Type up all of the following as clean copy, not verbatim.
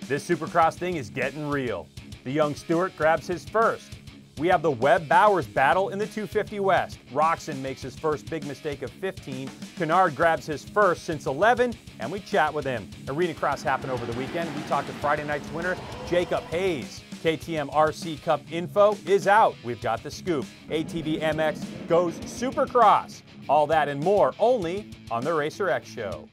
This Supercross thing is getting real. The young Stewart grabs his first. We have the Webb-Bowers battle in the 250 West. Roczen makes his first big mistake of 15. Canard grabs his first since 11, and we chat with him. Arenacross happened over the weekend. We talked to Friday night's winner, Jacob Hayes. KTM RC Cup info is out. We've got the scoop. ATV MX goes Supercross. All that and more only on the Racer X Show.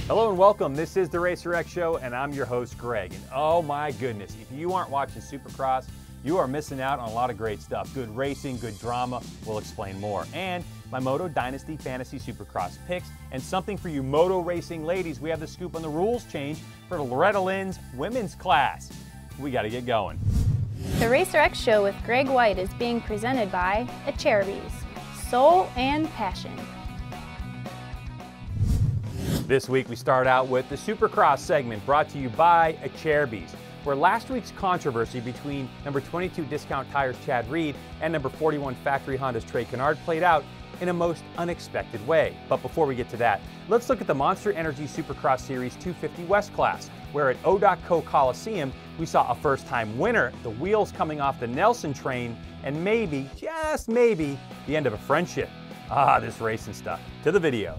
Hello and welcome. This is the Racer X Show and I'm your host Greg. And oh my goodness, if you aren't watching Supercross, you are missing out on a lot of great stuff. Good racing, good drama. We'll explain more. And my Moto Dynasty Fantasy Supercross picks and something for you moto racing ladies. We have the scoop on the rules change for Loretta Lynn's women's class. We got to get going. The Racer X Show with Greg White is being presented by Acerbis, Soul and Passion. This week we start out with the Supercross segment brought to you by Acerbis, where last week's controversy between number 22 Discount Tires Chad Reed and number 41 Factory Honda's Trey Canard played out in a most unexpected way. But before we get to that, let's look at the Monster Energy Supercross Series 250 West class, where at O.Co Coliseum we saw a first-time winner, the wheels coming off the Nelson train, and maybe, just maybe, the end of a friendship. Ah, this racing stuff. To the video.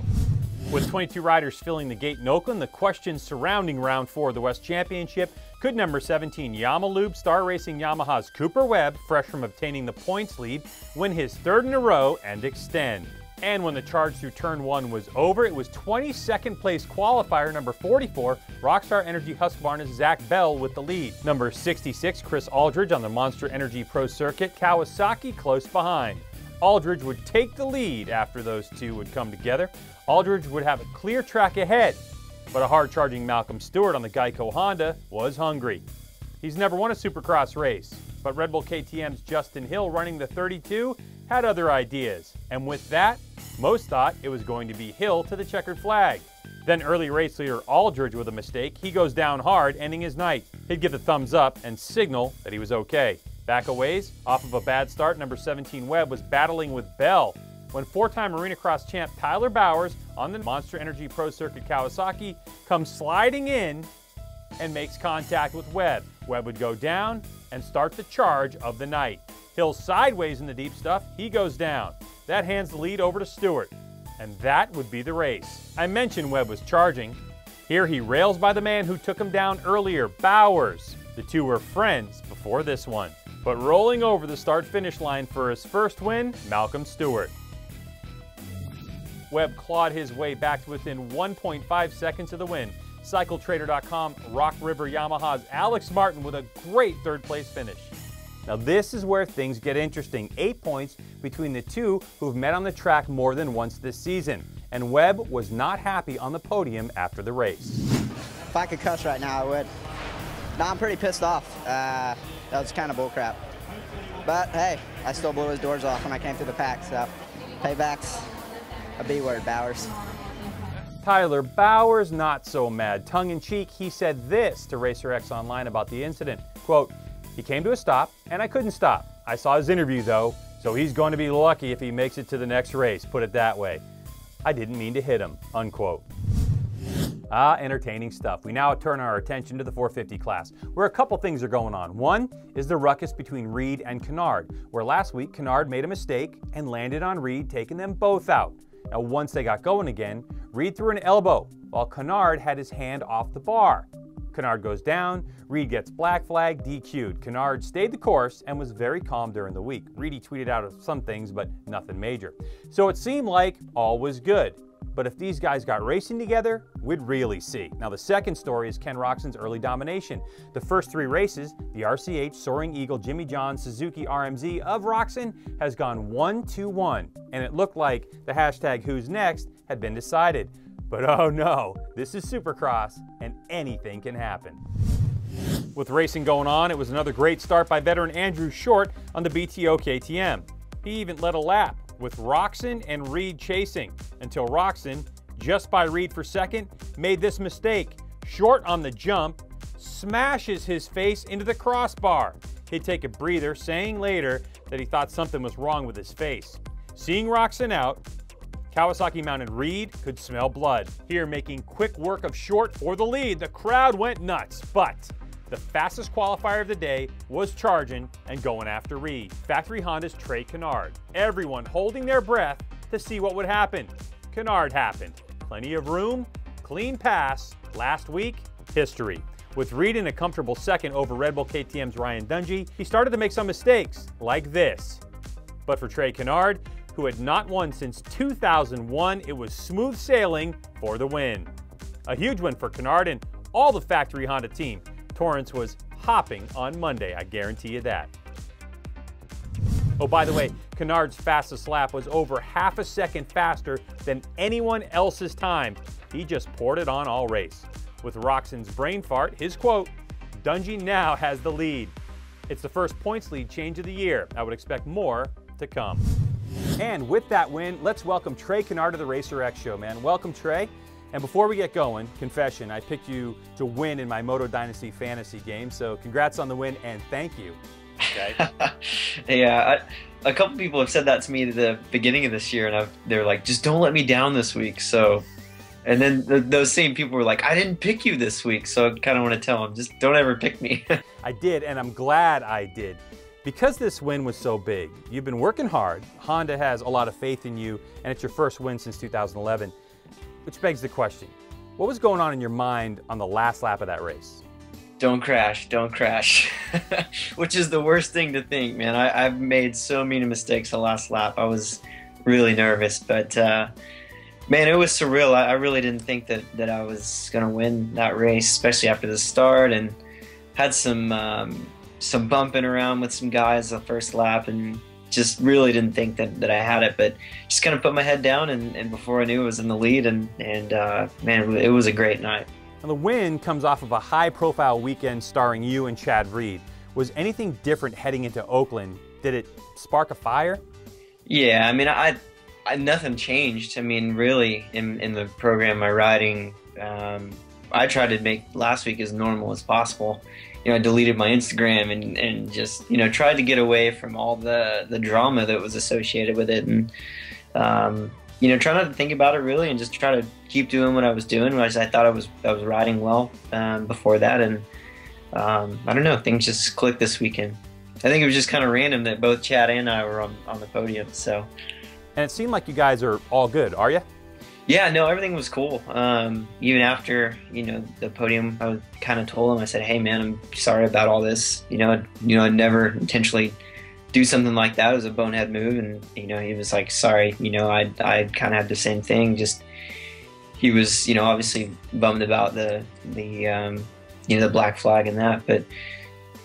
With 22 riders filling the gate in Oakland, the questions surrounding round 4 of the West Championship: could number 17 Yamalube Star Racing Yamaha's Cooper Webb, fresh from obtaining the points lead, win his third in a row and extend? And when the charge through turn 1 was over, it was 22nd place qualifier number 44 Rockstar Energy Husqvarna's Zach Bell with the lead. Number 66 Chris Aldridge on the Monster Energy Pro Circuit, Kawasaki close behind. Aldridge would take the lead after those two would come together. Aldridge would have a clear track ahead, but a hard-charging Malcolm Stewart on the Geico Honda was hungry. He's never won a Supercross race, but Red Bull KTM's Justin Hill running the 32 had other ideas, and with that, most thought it was going to be Hill to the checkered flag. Then early race leader Aldridge with a mistake. He goes down hard, ending his night. He'd give the thumbs up and signal that he was okay. Back a ways, off of a bad start, number 17 Webb was battling with Bell when four-time Arenacross champ Tyler Bowers on the Monster Energy Pro Circuit Kawasaki comes sliding in and makes contact with Webb. Webb would go down and start the charge of the night. Hill sideways in the deep stuff, he goes down. That hands the lead over to Stewart, and that would be the race. I mentioned Webb was charging. Here he rails by the man who took him down earlier, Bowers. The two were friends before this one. But rolling over the start-finish line for his first win, Malcolm Stewart. Webb clawed his way back to within 1.5 seconds of the win. CycleTrader.com, Rock River Yamaha's Alex Martin with a great third-place finish. Now this is where things get interesting. 8 points between the two who've met on the track more than once this season. And Webb was not happy on the podium after the race. If I could cuss right now, I would. No, I'm pretty pissed off. That was kind of bullcrap. But hey, I still blew his doors off when I came through the pack, so payback's a B word, Bowers. Tyler Bowers not so mad. Tongue-in-cheek, he said this to Racer X Online about the incident. Quote, "He came to a stop, and I couldn't stop. I saw his interview, though, so he's going to be lucky if he makes it to the next race, put it that way. I didn't mean to hit him," unquote. Ah, entertaining stuff. We now turn our attention to the 450 class, where a couple things are going on. One is the ruckus between Reed and Canard, where last week Canard made a mistake and landed on Reed, taking them both out. Now, once they got going again, Reed threw an elbow, while Canard had his hand off the bar. Canard goes down, Reed gets black flag, DQ'd. Canard stayed the course and was very calm during the week. Reedy tweeted out some things, but nothing major. So it seemed like all was good. But if these guys got racing together, we'd really see. Now the second story is Ken Roczen's early domination. The first 3 races, the RCH Soaring Eagle Jimmy John Suzuki RMZ of Roczen has gone 1-2-1, and it looked like the hashtag who's next had been decided. But oh no, this is Supercross and anything can happen. With racing going on, it was another great start by veteran Andrew Short on the BTO KTM. He even led a lap with Roczen and Reed chasing until Roczen, just by Reed for second, made this mistake. Short on the jump, smashes his face into the crossbar. He'd take a breather, saying later that he thought something was wrong with his face. Seeing Roczen out, Kawasaki mounted Reed could smell blood. Here, making quick work of Short for the lead. The crowd went nuts, but the fastest qualifier of the day was charging and going after Reed. Factory Honda's Trey Canard. Everyone holding their breath to see what would happen. Canard happened. Plenty of room, clean pass. Last week, history. With Reed in a comfortable second over Red Bull KTM's Ryan Dungey, he started to make some mistakes, like this. But for Trey Canard, who had not won since 2001, it was smooth sailing for the win. A huge win for Canard and all the Factory Honda team. Torrance was hopping on Monday, I guarantee you that. Oh, by the way, Canard's fastest lap was over half a second faster than anyone else's time. He just poured it on all race. With Roczen's brain fart, his quote, "Dungey now has the lead." It's the first points lead change of the year. I would expect more to come. And with that win, let's welcome Trey Canard to the Racer X show, man. Welcome, Trey. And before we get going, confession, I picked you to win in my Moto Dynasty fantasy game, so congrats on the win and thank you. Okay. Yeah, a couple people have said that to me at the beginning of this year, and they're like, just don't let me down this week. So, and then those same people were like, I didn't pick you this week, so I kind of want to tell them, just don't ever pick me. I did, and I'm glad I did. Because this win was so big, you've been working hard, Honda has a lot of faith in you, and it's your first win since 2011, which begs the question, what was going on in your mind on the last lap of that race? Don't crash, don't crash, which is the worst thing to think, man. I've made so many mistakes the last lap. I was really nervous, but man, it was surreal. I really didn't think that I was going to win that race, especially after the start, and had some bumping around with some guys the first lap, and just really didn't think that I had it, but just kind of put my head down, and before I knew I was in the lead, and man, it was a great night. Now, the win comes off of a high-profile weekend starring you and Chad Reed. Was anything different heading into Oakland? Did it spark a fire? Yeah, I mean, I nothing changed. I mean, really, in the program, my riding, I tried to make last week as normal as possible. You know, I deleted my Instagram and just, you know, tried to get away from all the drama that was associated with it, and you know, try not to think about it really, and just try to keep doing what I was doing. I thought I was riding well before that, and I don't know, things just clicked this weekend. I think it was just kind of random that both Chad and I were on the podium. So, and it seemed like you guys are all good, are you? Yeah, no, everything was cool. Even after, you know, the podium, I kind of told him, I said, hey man, I'm sorry about all this. You know, I'd never intentionally do something like that. It was a bonehead move, and you know, he was like, sorry. You know, I kind of had the same thing. Just he was, you know, obviously bummed about the you know, the black flag and that, but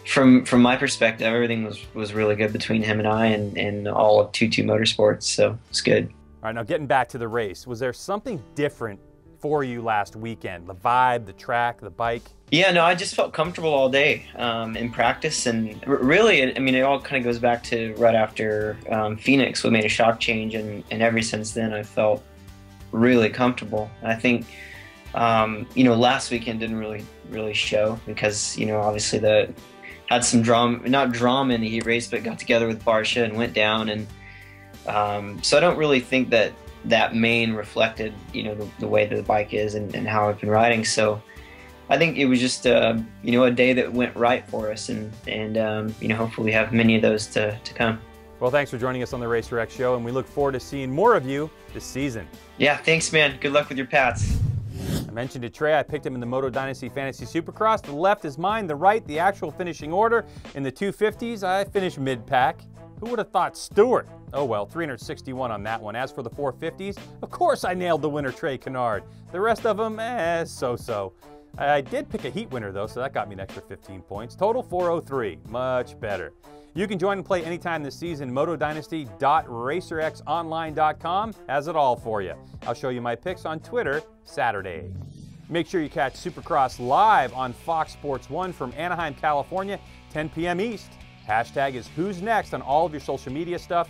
from my perspective, everything was really good between him and I, and all of 22 Motorsports, so it's good. All right, now getting back to the race, was there something different for you last weekend? The vibe, the track, the bike? Yeah, no, I just felt comfortable all day in practice, and really, I mean, it all kind of goes back to right after Phoenix. We made a shock change, and ever since then, I felt really comfortable. I think, you know, last weekend didn't really show because, you know, obviously had some drama, not drama in the heat race, but got together with Barsha and went down, and so I don't really think that main reflected, you know, the way that the bike is and how I've been riding. So I think it was just, you know, a day that went right for us, and you know, hopefully we have many of those to come. Well, thanks for joining us on the Racer X show, and we look forward to seeing more of you this season. Yeah, thanks, man. Good luck with your pats. I mentioned to Trey, I picked him in the Moto Dynasty Fantasy Supercross. The left is mine, the right, the actual finishing order. In the 250s, I finished mid-pack. Who would have thought Stewart? Oh well, 361 on that one. As for the 450s, of course I nailed the winner, Trey Canard. The rest of them, so-so. I did pick a heat winner though, so that got me an extra 15 points. Total 403, much better. You can join and play anytime this season. MotoDynasty.racerxonline.com has it all for you. I'll show you my picks on Twitter Saturday. Make sure you catch Supercross live on Fox Sports 1 from Anaheim, California, 10 p.m. East. Hashtag is Who's Next on all of your social media stuff.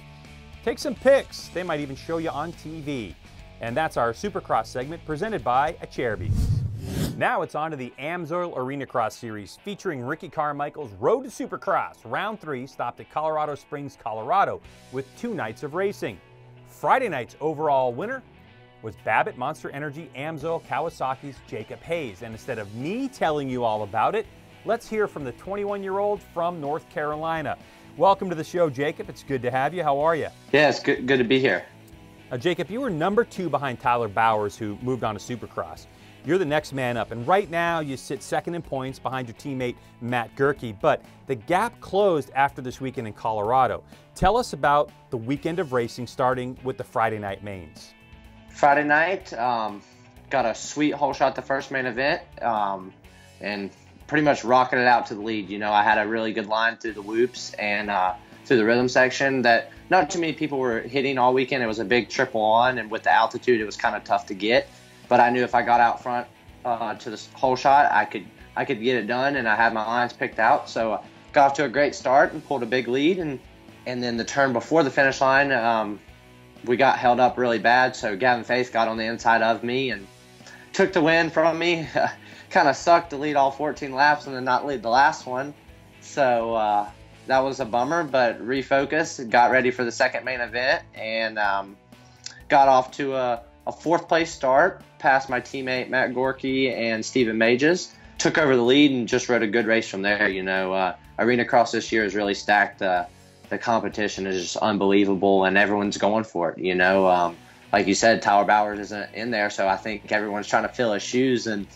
Take some pics. They might even show you on TV. And that's our Supercross segment presented by Acherbys. Now it's on to the AMSOIL Arenacross series featuring Ricky Carmichael's Road to Supercross. Round 3 stopped at Colorado Springs, Colorado with 2 nights of racing. Friday night's overall winner was Babbitt Monster Energy AMSOIL Kawasaki's Jacob Hayes. And instead of me telling you all about it, let's hear from the 21-year-old from North Carolina. Welcome to the show, Jacob. It's good to have you. How are you? Yeah, it's good to be here. Jacob, you were number 2 behind Tyler Bowers, who moved on to Supercross. You're the next man up, and right now you sit second in points behind your teammate Matt Gerke, but the gap closed after this weekend in Colorado. Tell us about the weekend of racing, starting with the Friday night mains. Friday night, got a sweet hole shot the first main event, and pretty much rocketed it out to the lead. You know, I had a really good line through the whoops and through the rhythm section that not too many people were hitting all weekend. It was a big triple on, and with the altitude, it was kind of tough to get. But I knew if I got out front to the hole shot, I could get it done, and I had my lines picked out. So I got off to a great start and pulled a big lead, and then the turn before the finish line, we got held up really bad. So Gavin Faith got on the inside of me and took the win from me. Kind of sucked to lead all 14 laps and then not lead the last one. So that was a bummer, but refocused, got ready for the second main event, and got off to a 4th place start, past my teammate Matt Gorky and Steven Mages. Took over the lead and just rode a good race from there. You know, Arenacross this year is really stacked. The competition is just unbelievable, and everyone's going for it. You know, like you said, Tyler Bowers isn't in there, so I think everyone's trying to fill his shoes, and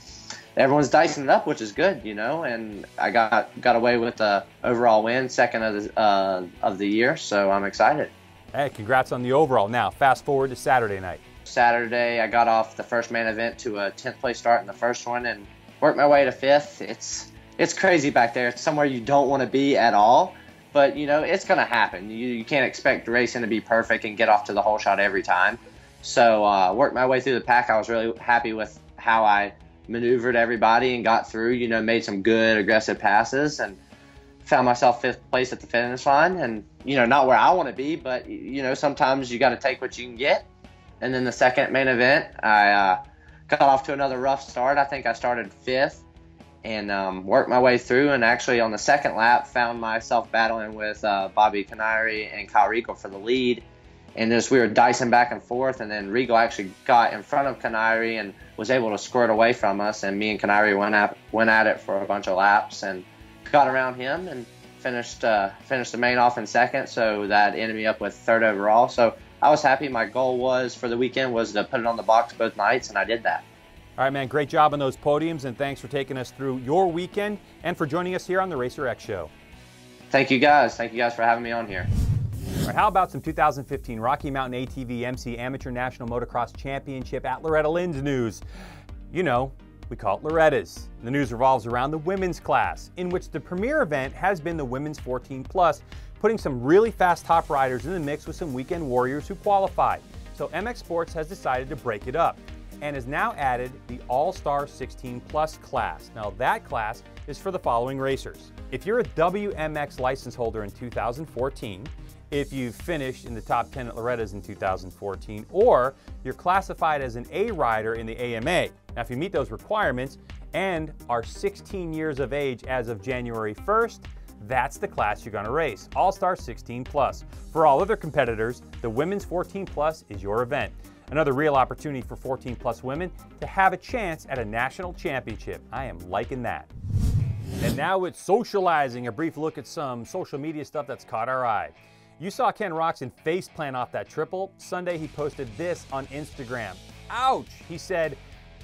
everyone's dicing it up, which is good, you know. And I got away with the overall win, second of the year, so I'm excited. Hey, congrats on the overall. Now, fast forward to Saturday night. Saturday, I got off the first main event to a 10th place start in the first one and worked my way to 5th. It's crazy back there. It's somewhere you don't want to be at all, but you know, it's going to happen. You can't expect racing to be perfect and get off to the hole shot every time. So worked my way through the pack. I was really happy with how I maneuvered everybody and got through, you know, made some good aggressive passes and found myself 5th place at the finish line. And, you know, not where I want to be, but, you know, sometimes you got to take what you can get. And then the second main event, I got off to another rough start. I think I started 5th and worked my way through, and actually on the second lap found myself battling with Bobby Canary and Kyle Regal for the lead. And just we were dicing back and forth, and then Regal actually got in front of Canary and was able to squirt away from us, and me and Canary went at it for a bunch of laps and got around him and finished the main off in 2nd, so that ended me up with 3rd overall. So I was happy. My goal was for the weekend was to put it on the box both nights, and I did that. All right, man, great job on those podiums, and thanks for taking us through your weekend and for joining us here on the Racer X Show. Thank you guys. Thank you guys for having me on here. All right, how about some 2015 Rocky Mountain ATV MC Amateur National Motocross Championship at Loretta Lynn's news? You know, we call it Loretta's. The news revolves around the women's class, in which the premier event has been the women's 14+, putting some really fast top riders in the mix with some weekend warriors who qualified. So MX Sports has decided to break it up and has now added the All-Star 16+ class. Now that class is for the following racers. If you're a WMX license holder in 2014, if you've finished in the top 10 at Loretta's in 2014, or you're classified as an A rider in the AMA. Now, if you meet those requirements and are 16 years of age as of January 1st, that's the class you're going to race, All-Star 16+. For all other competitors, the Women's 14+ is your event. Another real opportunity for 14+ women to have a chance at a national championship. I am liking that. And now it's socializing, a brief look at some social media stuff that's caught our eye. You saw Ken Roxon face plant off that triple. Sunday he posted this on Instagram. Ouch! He said,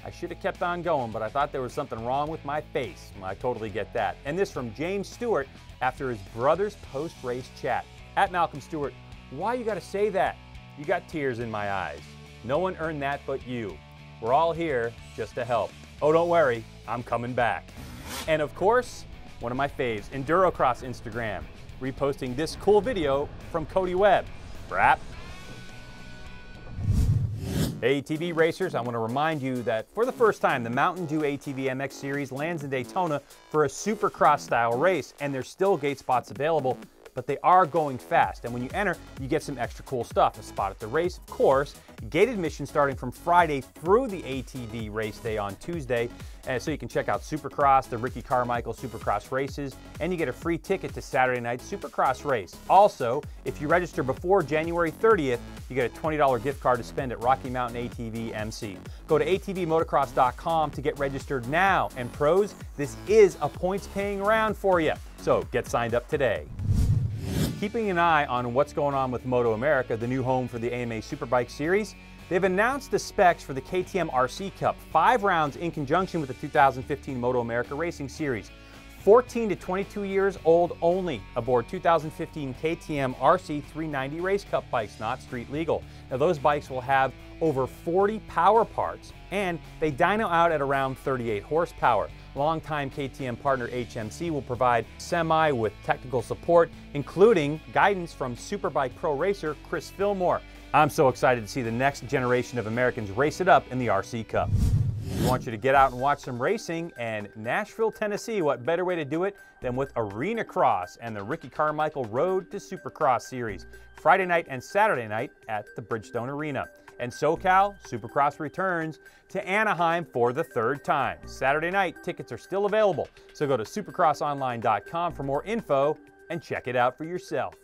I should have kept on going, but I thought there was something wrong with my face. Well, I totally get that. And this from James Stewart after his brother's post-race chat. At Malcolm Stewart, why you gotta say that? You got tears in my eyes. No one earned that but you. We're all here just to help. Oh, don't worry, I'm coming back. And of course, one of my faves, Endurocross Instagram, reposting this cool video from Cody Webb. Brap. Hey, ATV racers, I want to remind you that for the first time, the Mountain Dew ATV MX Series lands in Daytona for a Supercross style race, and there's still gate spots available, but they are going fast. And when you enter, you get some extra cool stuff. A spot at the race, of course, gate admission starting from Friday through the ATV race day on Tuesday. And so you can check out Supercross, the Ricky Carmichael Supercross races, and you get a free ticket to Saturday night's Supercross race. Also, if you register before January 30th, you get a $20 gift card to spend at Rocky Mountain ATV MC. Go to atvmotocross.com to get registered now. And pros, this is a points-paying round for you, so get signed up today. Keeping an eye on what's going on with Moto America, the new home for the AMA Superbike Series, they've announced the specs for the KTM RC Cup, 5 rounds in conjunction with the 2015 Moto America Racing Series. 14 to 22 years old only aboard 2015 KTM RC 390 Race Cup bikes, not street legal. Now those bikes will have over 40 power parts, and they dyno out at around 38 horsepower. Longtime KTM partner HMC will provide semi with technical support, including guidance from Superbike Pro racer Chris Fillmore. I'm so excited to see the next generation of Americans race it up in the RC Cup. We want you to get out and watch some racing, and Nashville, Tennessee, what better way to do it than with Arenacross and the Ricky Carmichael Road to Supercross series, Friday night and Saturday night at the Bridgestone Arena. And SoCal, Supercross returns to Anaheim for the 3rd time. Saturday night, tickets are still available, so go to supercrossonline.com for more info and check it out for yourself.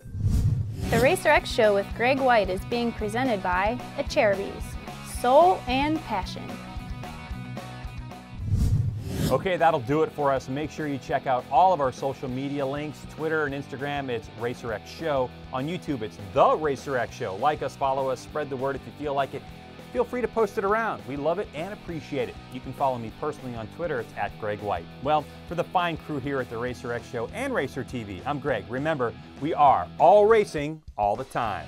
The Racer X Show with Greg White is being presented by Acherbys, Soul and Passion. Okay, that'll do it for us. Make sure you check out all of our social media links. Twitter and Instagram, it's Racer X Show. On YouTube, it's The Racer X Show. Like us, follow us, spread the word if you feel like it. Feel free to post it around. We love it and appreciate it. You can follow me personally on Twitter. It's @GregWhite. Well, for the fine crew here at the Racer X Show and Racer TV, I'm Greg. Remember, we are all racing all the time.